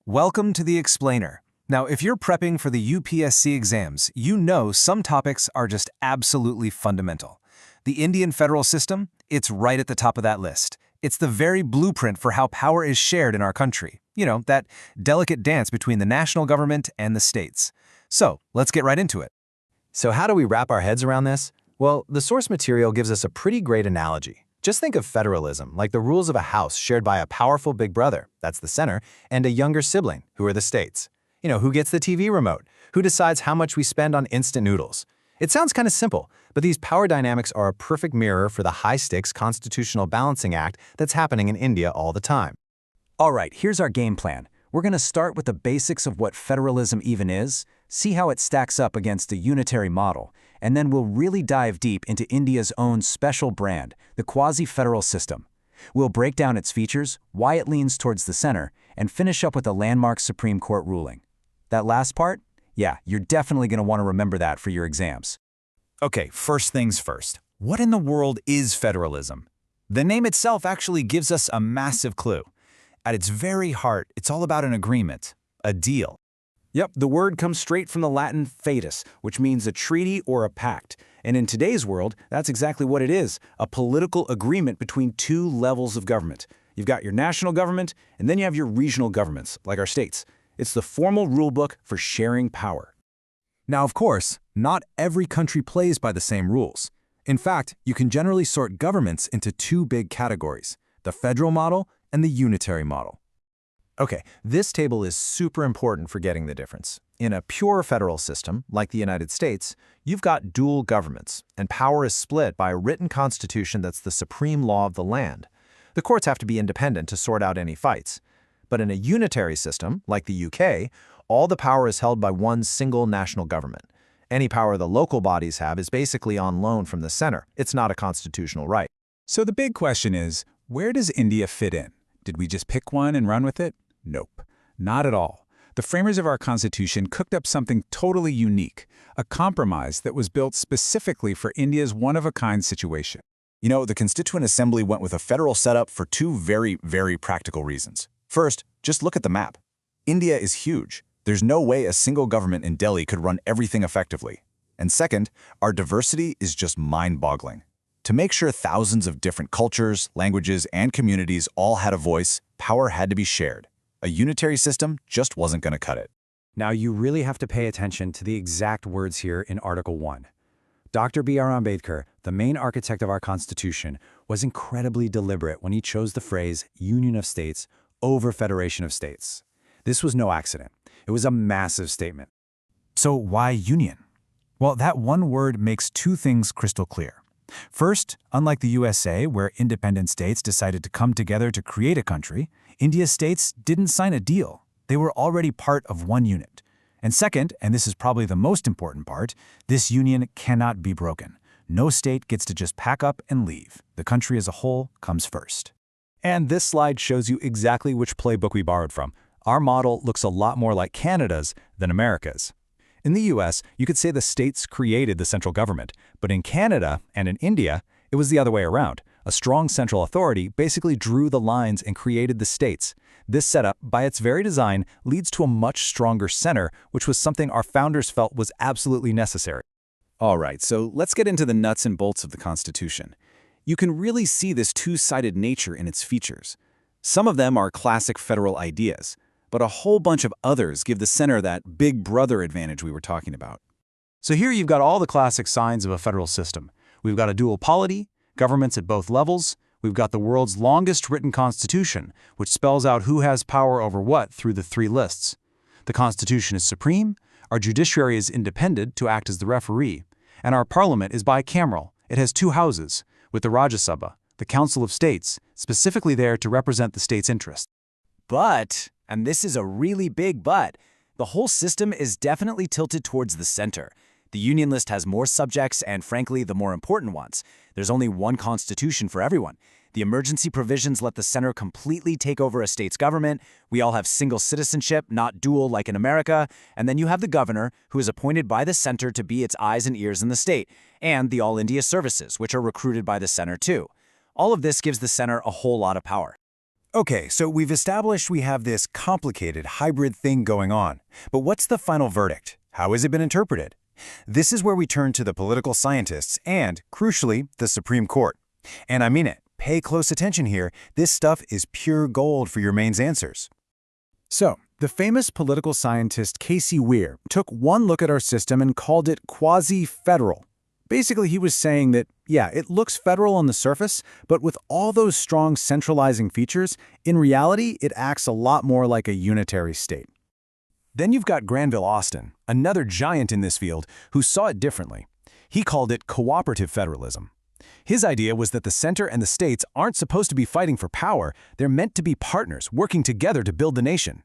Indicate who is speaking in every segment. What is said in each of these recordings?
Speaker 1: Welcome to the Explainer. Now, if you're prepping for the UPSC exams, you know some topics are just absolutely fundamental. The Indian federal system, it's right at the top of that list. It's the very blueprint for how power is shared in our country. You know, that delicate dance between the national government and the states. So, let's get right into it.
Speaker 2: So how do we wrap our heads around this? Well, the source material gives us a pretty great analogy. Just think of federalism like the rules of a house shared by a powerful big brother, that's the center, and a younger sibling, who are the states. You know, who gets the TV remote? Who decides how much we spend on instant noodles? It sounds kind of simple, but these power dynamics are a perfect mirror for the high-stakes constitutional balancing act that's happening in India all the time.
Speaker 3: All right, here's our game plan. We're going to start with the basics of what federalism even is, see how it stacks up against a unitary model, and then we'll really dive deep into India's own special brand, the quasi-federal system. We'll break down its features, why it leans towards the center, and finish up with a landmark Supreme Court ruling. That last part? Yeah, you're definitely going to want to remember that for your exams.
Speaker 4: Okay, first things first. What in the world is federalism? The name itself actually gives us a massive clue. At its very heart, it's all about an agreement, a deal.
Speaker 3: Yep, the word comes straight from the Latin fadus, which means a treaty or a pact. And in today's world, that's exactly what it is, a political agreement between two levels of government. You've got your national government, and then you have your regional governments, like our states. It's the formal rulebook for sharing power.
Speaker 1: Now, of course, not every country plays by the same rules. In fact, you can generally sort governments into two big categories, the federal model and the unitary model.
Speaker 2: Okay, this table is super important for getting the difference. In a pure federal system, like the United States, you've got dual governments, and power is split by a written constitution that's the supreme law of the land. The courts have to be independent to sort out any fights. But in a unitary system, like the UK, all the power is held by one single national government. Any power the local bodies have is basically on loan from the center. It's not a constitutional right.
Speaker 4: So the big question is, where does India fit in? Did we just pick one and run with it? Nope, not at all. The framers of our Constitution cooked up something totally unique, a compromise that was built specifically for India's one-of-a-kind situation. You know, the Constituent Assembly went with a federal setup for two very, very practical reasons. First, just look at the map. India is huge. There's no way a single government in Delhi could run everything effectively. And second, our diversity is just mind-boggling. To make sure thousands of different cultures, languages, and communities all had a voice, power had to be shared. A unitary system just wasn't going to cut it.
Speaker 3: Now, you really have to pay attention to the exact words here in Article 1. Dr. B.R. Ambedkar, the main architect of our Constitution, was incredibly deliberate when he chose the phrase Union of States over Federation of States. This was no accident. It was a massive statement.
Speaker 1: So why union? Well, that one word makes two things crystal clear. First, unlike the USA, where independent states decided to come together to create a country, India's states didn't sign a deal. They were already part of one unit. And second, and this is probably the most important part, this union cannot be broken. No state gets to just pack up and leave. The country as a whole comes first.
Speaker 3: And this slide shows you exactly which playbook we borrowed from. Our model looks a lot more like Canada's than America's. In the US, you could say the states created the central government, but in Canada and in India, it was the other way around. A strong central authority basically drew the lines and created the states. This setup, by its very design, leads to a much stronger center, which was something our founders felt was absolutely necessary.
Speaker 4: All right, so let's get into the nuts and bolts of the Constitution. You can really see this two-sided nature in its features. Some of them are classic federal ideas, but a whole bunch of others give the center that big brother advantage we were talking about.
Speaker 3: So here you've got all the classic signs of a federal system. We've got a dual polity, governments at both levels. We've got the world's longest written constitution, which spells out who has power over what through the three lists. The Constitution is supreme, our judiciary is independent to act as the referee, and our parliament is bicameral. It has two houses, with the Rajya Sabha, the Council of States, specifically there to represent the state's interests.
Speaker 5: But, and this is a really big but, the whole system is definitely tilted towards the center. The Union list has more subjects and, frankly, the more important ones. There's only one constitution for everyone. The emergency provisions let the center completely take over a state's government. We all have single citizenship, not dual like in America. And then you have the governor, who is appointed by the center to be its eyes and ears in the state, and the All India Services, which are recruited by the center too. All of this gives the center a whole lot of power.
Speaker 1: Okay, so we've established we have this complicated hybrid thing going on. But what's the final verdict? How has it been interpreted? This is where we turn to the political scientists and, crucially, the Supreme Court. And I mean it. Pay close attention here. This stuff is pure gold for your mains answers. So, the famous political scientist Casey Weir took one look at our system and called it quasi-federal. Basically, he was saying that, yeah, it looks federal on the surface, but with all those strong centralizing features, in reality, it acts a lot more like a unitary state. Then you've got Granville Austin, another giant in this field, who saw it differently. He called it cooperative federalism. His idea was that the center and the states aren't supposed to be fighting for power, they're meant to be partners working together to build the nation.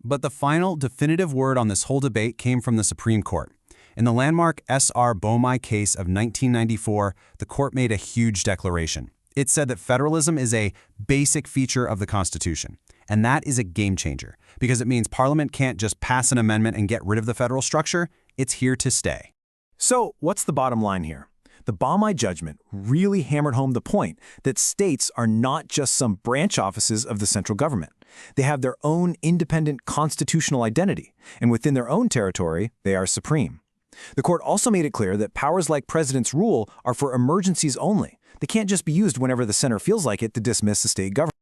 Speaker 3: But the final, definitive word on this whole debate came from the Supreme Court. In the landmark S.R. Bomai case of 1994, the court made a huge declaration. It said that federalism is a basic feature of the Constitution. And that is a game changer, because it means Parliament can't just pass an amendment and get rid of the federal structure. It's here to stay.
Speaker 2: So, what's the bottom line here? The Bomai judgment really hammered home the point that states are not just some branch offices of the central government. They have their own independent constitutional identity, and within their own territory, they are supreme. The court also made it clear that powers like president's rule are for emergencies only. They can't just be used whenever the center feels like it to dismiss a state government.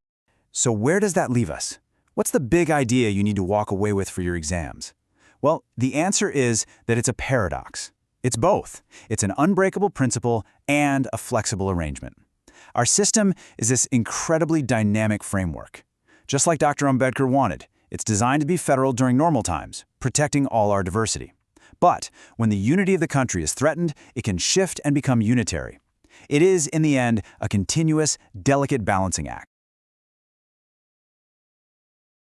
Speaker 1: So where does that leave us? What's the big idea you need to walk away with for your exams? Well, the answer is that it's a paradox. It's both. It's an unbreakable principle and a flexible arrangement. Our system is this incredibly dynamic framework. Just like Dr. Ambedkar wanted, it's designed to be federal during normal times, protecting all our diversity. But when the unity of the country is threatened, it can shift and become unitary. It is, in the end, a continuous, delicate balancing act.